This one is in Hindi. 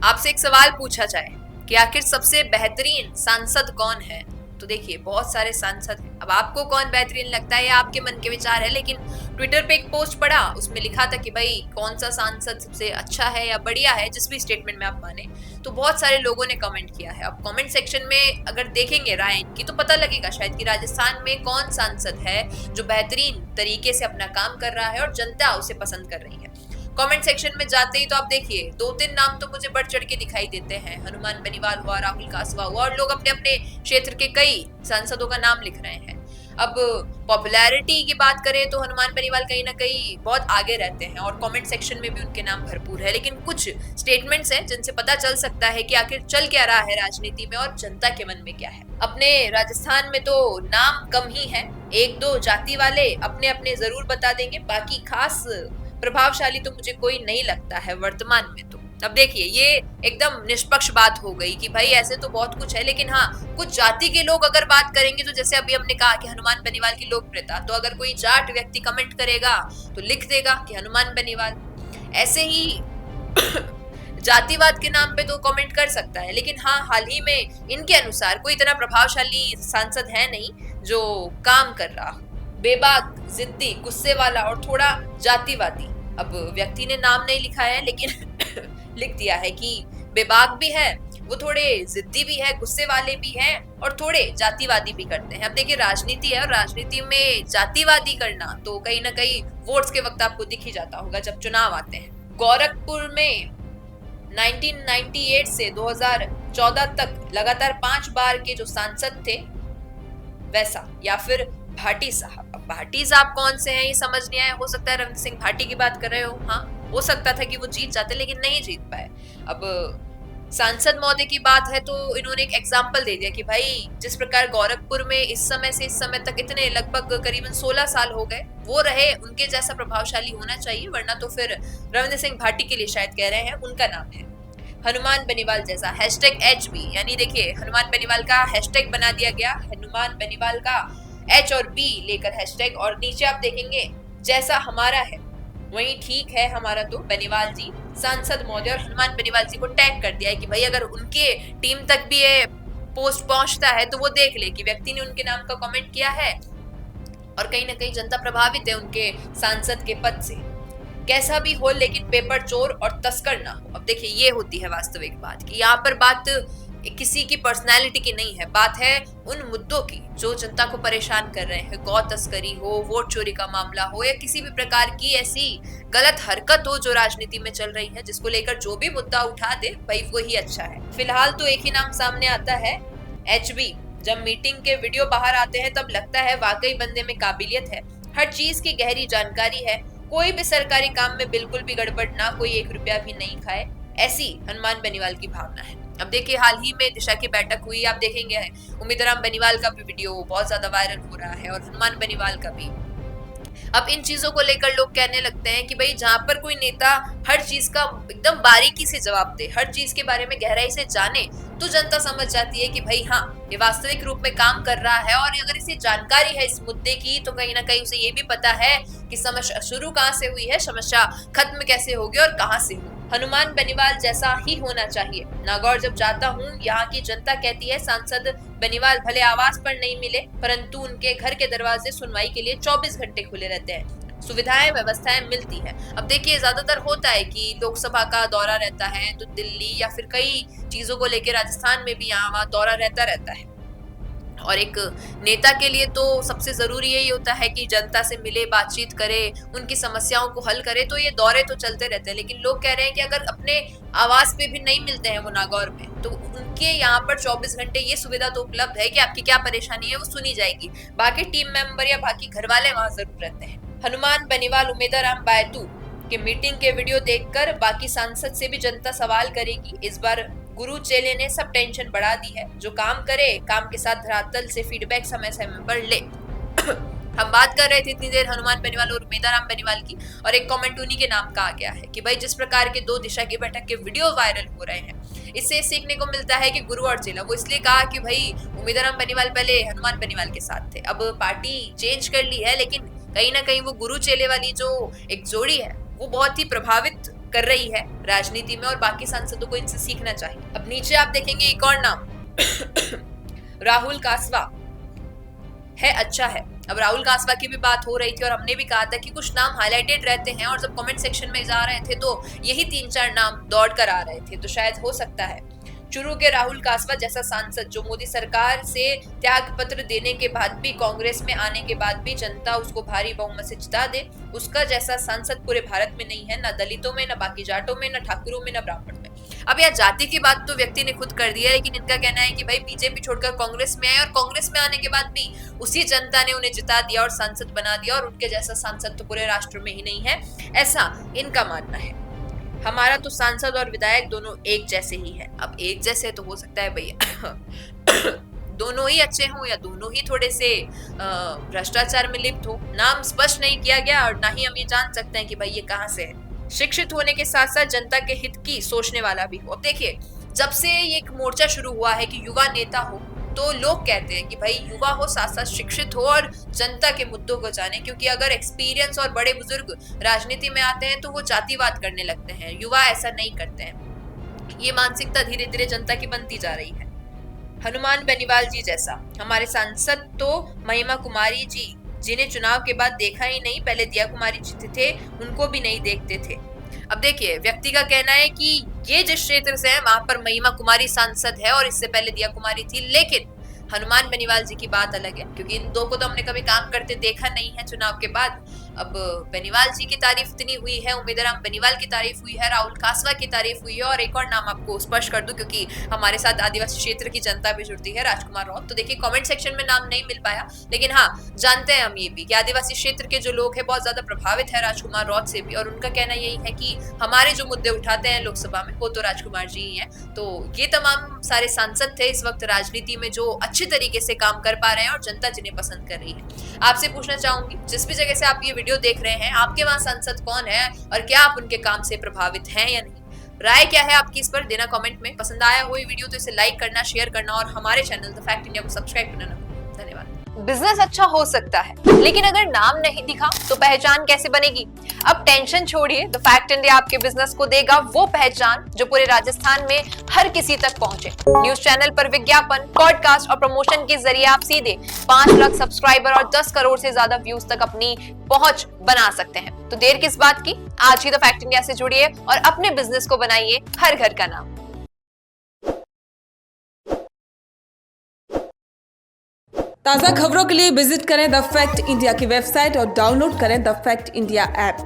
आपसे एक सवाल पूछा जाए कि आखिर सबसे बेहतरीन सांसद कौन है, तो देखिए बहुत सारे सांसद हैं। अब आपको कौन बेहतरीन लगता है या आपके मन के विचार है, लेकिन ट्विटर पे एक पोस्ट पढ़ा, उसमें लिखा था कि भाई कौन सा सांसद सबसे अच्छा है या बढ़िया है, जिस भी स्टेटमेंट में आप माने। तो बहुत सारे लोगों ने कमेंट किया है। अब कमेंट सेक्शन में अगर देखेंगे राय इनकी तो पता लगेगा शायद कि राजस्थान में कौन सांसद है जो बेहतरीन तरीके से अपना काम कर रहा है और जनता उसे पसंद कर रही है। कमेंट सेक्शन में जाते ही तो आप देखिए 2-3 नाम तो मुझे बढ़ चढ़ के दिखाई देते हैं। हनुमान बेनीवाल हुआ, राहुल कासवा हुआ, और लोग अपने अपने क्षेत्र के कई सांसदों का नाम लिख रहे हैं। अब पॉपुलैरिटी की बात करें तो हनुमान बेनीवाल कहीं ना कहीं बहुत आगे रहते हैं और कमेंट सेक्शन में भी उनके नाम भरपूर है, लेकिन कुछ स्टेटमेंट्स हैं जिनसे पता चल सकता है कि आखिर चल क्या रहा है राजनीति में और जनता के मन में क्या है। अपने राजस्थान में तो नाम कम ही है, एक दो जाति वाले अपने अपने जरूर बता देंगे, बाकी खास प्रभावशाली तो मुझे कोई नहीं लगता है वर्तमान में। तो अब देखिए ये एकदम निष्पक्ष बात हो गई कि भाई ऐसे तो बहुत कुछ है, लेकिन हाँ कुछ जाति के लोग अगर बात करेंगे तो जैसे अभी हमने कहा कि हनुमान बेनीवाल की लोकप्रियता, तो अगर कोई जाट व्यक्ति कमेंट करेगा तो लिख देगा कि हनुमान बेनीवाल। ऐसे ही जातिवाद के नाम पे तो कमेंट कर सकता है, लेकिन हाँ हाल ही में इनके अनुसार कोई इतना प्रभावशाली सांसद है नहीं जो काम कर रहा हो, बेबाक, जिद्दी, गुस्से वाला और थोड़ा जातिवादी। अब व्यक्ति ने नाम नहीं लिखा है लेकिन लिख दिया है कि बेबाक भी है, वो थोड़े जिद्दी भी है, गुस्से वाले भी हैं और थोड़े जातिवादी भी करते हैं। अब देखिए राजनीति है और राजनीति में जातिवादी करना तो कहीं ना कहीं वोट्स के वक्त आपको दिख ही जाता होगा जब चुनाव आते हैं। गोरखपुर में 1998 से 2014 तक लगातार 5 बार के जो सांसद थे वैसा, या फिर भाटी साहब। अब भाटी साहब कौन से हैं ये समझ नहीं आया, हो सकता है रविंद्र सिंह भाटी की बात कर रहे हो, हाँ हो सकता था कि वो जीत जाते लेकिन नहीं जीत पाए। अब सांसद महोदय की बात है तो इन्होंने एक एग्जाम्पल दे दिया कि भाई जिस प्रकार गोरखपुर में इस समय से इस समय तक इतने लगभग करीबन 16 साल हो गए, वो रहे, उनके जैसा प्रभावशाली होना चाहिए, वरना तो फिर रविंद्र सिंह भाटी के लिए शायद कह रहे हैं, उनका नाम है हनुमान बेनीवाल जैसा। #HB यानी देखिए हनुमान बेनीवाल का हैशटैग बना दिया गया, हनुमान बेनीवाल का H और B लेकर हैशटैग, और नीचे आप देखेंगे जैसा हमारा है वही ठीक है हमारा, तो बेनीवाल जी सांसद महोदय और हनुमान बेनीवाल जी को टैग कर दिया है कि भाई अगर उनके टीम तक भी ये पोस्ट पहुंचता है तो वो देख ले कि व्यक्ति ने उनके नाम का कमेंट किया है और कहीं ना कहीं जनता प्रभावित है उनके सांसद के पद से। कैसा भी हो लेकिन पेपर चोर और तस्कर ना हो। अब देखिए ये होती है वास्तविक बात कि यहाँ पर बात किसी की पर्सनैलिटी की नहीं है, बात है उन मुद्दों की जो जनता को परेशान कर रहे हैं। गौ तस्करी हो, वोट चोरी का मामला हो, या किसी भी प्रकार की ऐसी गलत हरकत हो जो राजनीति में चल रही है, जिसको लेकर जो भी मुद्दा उठा दे भाई वही अच्छा है। फिलहाल तो एक ही नाम सामने आता है, HB। जब मीटिंग के वीडियो बाहर आते हैं तब लगता है वाकई बंदे में काबिलियत है, हर चीज की गहरी जानकारी है, कोई भी सरकारी काम में बिल्कुल भी गड़बड़ ना, कोई 1 रुपया भी नहीं खाए, ऐसी हनुमान बेनीवाल की भावना है। अब देखिए हाल ही में दिशा की बैठक हुई, आप देखेंगे उम्मीदराम बेनीवाल का भी वीडियो बहुत ज्यादा वायरल हो रहा है और हनुमान बेनीवाल का भी। अब इन चीजों को लेकर लोग कहने लगते हैं कि भाई जहां पर कोई नेता हर चीज का एकदम बारीकी से जवाब दे, हर चीज के बारे में गहराई से जाने, तो जनता समझ जाती है कि भाई हाँ ये वास्तविक रूप में काम कर रहा है, और अगर इसे जानकारी है इस मुद्दे की तो कहीं ना कहीं उसे ये भी पता है कि समस्या शुरू कहाँ से हुई है, समस्या खत्म कैसे होगी और कहाँ से हो। हनुमान बेनीवाल जैसा ही होना चाहिए। नागौर जब जाता हूँ यहाँ की जनता कहती है सांसद बेनीवाल भले आवास पर नहीं मिले परंतु उनके घर के दरवाजे सुनवाई के लिए 24 घंटे खुले रहते हैं, सुविधाएं व्यवस्थाएं मिलती है। अब देखिए ज्यादातर होता है कि लोकसभा का दौरा रहता है तो दिल्ली या फिर कई चीजों को लेकर राजस्थान में भी यहाँ वहाँ दौरा रहता है, और एक नेता के लिए तो सबसे जरूरी यही होता है कि जनता से मिले, बातचीत करे, उनकी समस्याओं को हल करे, तो ये दौरे तो चलते रहते हैं। लेकिन लोग कह रहे हैं कि अगर अपने आवास पे भी नहीं मिलते हैं वो नागौर में, तो उनके यहाँ पर 24 घंटे ये सुविधा तो उपलब्ध है कि आपकी क्या परेशानी है वो सुनी जाएगी, बाकी टीम मेंबर या बाकी घर वाले वहां जरूर रहते हैं। हनुमान बेनीवाल उम्मीदराम बायतू के मीटिंग के वीडियो देखकर बाकी सांसद से भी जनता सवाल करेगी। इस बार गुरु चेले ने सब टेंशन बढ़ा दी है, जो काम करे काम के साथ धरातल से फीडबैक समय समय पर ले। हम बात कर रहे थे इतनी देर हनुमान बेनीवाल और उम्मीदराम बेनीवाल की, और एक कमेंट उन्हीं के नाम का आ गया है कि भाई जिस प्रकार के 2 दिशा की बैठक के वीडियो वायरल हो रहे हैं, इससे सीखने को मिलता है कि गुरु और चेला। वो इसलिए कहा कि भाई उम्मीदराम बेनीवाल पहले हनुमान बेनीवाल के साथ थे, अब पार्टी चेंज कर ली है, लेकिन कहीं ना कहीं वो गुरु चेले वाली जो एक जोड़ी है वो बहुत ही प्रभावित कर रही है राजनीति में और बाकी सांसदों को इनसे सीखना चाहिए। अब नीचे आप देखेंगे एक और नाम राहुल कासवा है, अच्छा है। अब राहुल कासवा की भी बात हो रही थी और हमने भी कहा था कि कुछ नाम हाईलाइटेड रहते हैं और जब कमेंट सेक्शन में जा रहे थे तो यही 3-4 नाम दौड़ कर आ रहे थे, तो शायद हो सकता है चुरू के राहुल कासवा जैसा सांसद जो मोदी सरकार से त्याग पत्र देने के बाद भी, कांग्रेस में आने के बाद भी जनता उसको भारी बहुमत से जिता दे, उसका जैसा सांसद पूरे भारत में नहीं है, ना दलितों में, ना बाकी जाटों में, ना ठाकुरों में, ना ब्राह्मण में। अब यह जाति की बात तो व्यक्ति ने खुद कर दी है, लेकिन इनका कहना है कि भाई बीजेपी छोड़कर कांग्रेस में आए और कांग्रेस में आने के बाद भी उसी जनता ने उन्हें जिता दिया और सांसद बना दिया और उनके जैसा सांसद तो पूरे राष्ट्र में ही नहीं है, ऐसा इनका मानना है। हमारा तो सांसद और विधायक दोनों एक जैसे ही है। अब एक जैसे तो हो सकता है भैया दोनों ही अच्छे हों या दोनों ही थोड़े से भ्रष्टाचार में लिप्त हो, नाम स्पष्ट नहीं किया गया और ना ही हम ये जान सकते हैं कि भाई ये कहाँ से है। शिक्षित होने के साथ साथ जनता के हित की सोचने वाला भी हो। अब देखिए, जब से ये एक मोर्चा शुरू हुआ है कि युवा नेता हो, तो लोग कहते हैं कि भाई युवा हो, साथ साथ शिक्षित हो और जनता के मुद्दों को जाने, क्योंकि अगर एक्सपीरियंस और बड़े बुजुर्ग राजनीति में आते हैं तो वो जातिवाद करने लगते हैं, युवा ऐसा नहीं करते हैं। ये मानसिकता धीरे धीरे जनता की बनती जा रही है। हनुमान बेनीवाल जी जैसा हमारे सांसद तो महिमा कुमारी जी, जिन्हें चुनाव के बाद देखा ही नहीं, पहले दिया कुमारी जी थे, उनको भी नहीं देखते थे। अब देखिए, व्यक्ति का कहना है कि ये जिस क्षेत्र से है वहां पर महिमा कुमारी सांसद है और इससे पहले दिया कुमारी थी, लेकिन हनुमान बेनीवाल जी की बात अलग है, क्योंकि इन दो को तो हमने कभी काम करते देखा नहीं है चुनाव के बाद। अब बेनीवाल जी की तारीफ इतनी हुई है, उम्मीदराम बेनीवाल की तारीफ हुई है, राहुल कासवा की तारीफ हुई है और एक और नाम आपको स्पष्ट कर दूं क्योंकि हमारे साथ आदिवासी क्षेत्र की जनता भी जुड़ती है, राजकुमार राउत। तो देखिए, कमेंट सेक्शन में नाम नहीं मिल पाया, लेकिन हाँ जानते हैं हम ये भी कि आदिवासी क्षेत्र के जो लोग हैं बहुत ज्यादा प्रभावित है राजकुमार राउत से भी, और उनका कहना यही है कि हमारे जो मुद्दे उठाते हैं लोकसभा में वो तो राजकुमार जी ही है। तो ये तमाम सारे सांसद थे इस वक्त राजनीति में जो अच्छे तरीके से काम कर पा रहे हैं और जनता जिन्हें पसंद कर रही है। आपसे पूछना चाहूंगी, जिस भी जगह से आप ये वीडियो देख रहे हैं, आपके वहां सांसद कौन है और क्या आप उनके काम से प्रभावित हैं या नहीं? राय क्या है आपकी इस पर देना कमेंट में। पसंद आया हो ये वीडियो तो इसे लाइक करना, शेयर करना और हमारे चैनल द फैक्ट इंडिया को सब्सक्राइब करना ना भूलें। धन्यवाद। बिजनेस अच्छा हो सकता है, लेकिन अगर नाम नहीं दिखा तो पहचान कैसे बनेगी? अब टेंशन छोड़िए, द फैक्ट इंडिया आपके बिजनेस को देगा वो पहचान जो पूरे राजस्थान में हर किसी तक पहुंचे। न्यूज चैनल पर विज्ञापन, पॉडकास्ट और प्रमोशन के जरिए आप सीधे 5 लाख सब्सक्राइबर और 10 करोड़ से ज्यादा व्यूज तक अपनी पहुंच बना सकते हैं। तो देर किस बात की, आज ही द फैक्ट इंडिया से जुड़िए और अपने बिजनेस को बनाइए हर घर का नाम। ताज़ा खबरों के लिए विजिट करें द फैक्ट इंडिया की वेबसाइट और डाउनलोड करें द फैक्ट इंडिया ऐप।